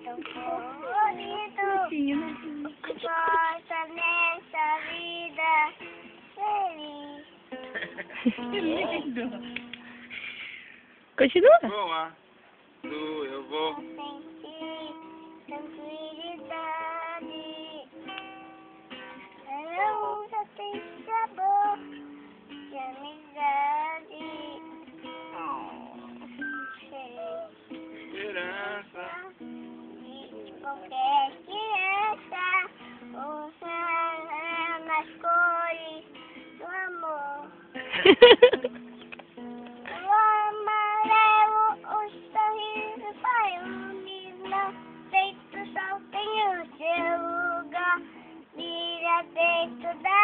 tão colorido. Possa nessa vida feliz. Continua. Boa. Eu vou. Sentir tranquilidade. Eu já tenho sabor de amizade. Esperança. De qualquer criança, usar nas cores do amor. O amarelo, o sorriso vai iluminar. Feito sol tem o seu lugar. Brilha dentro da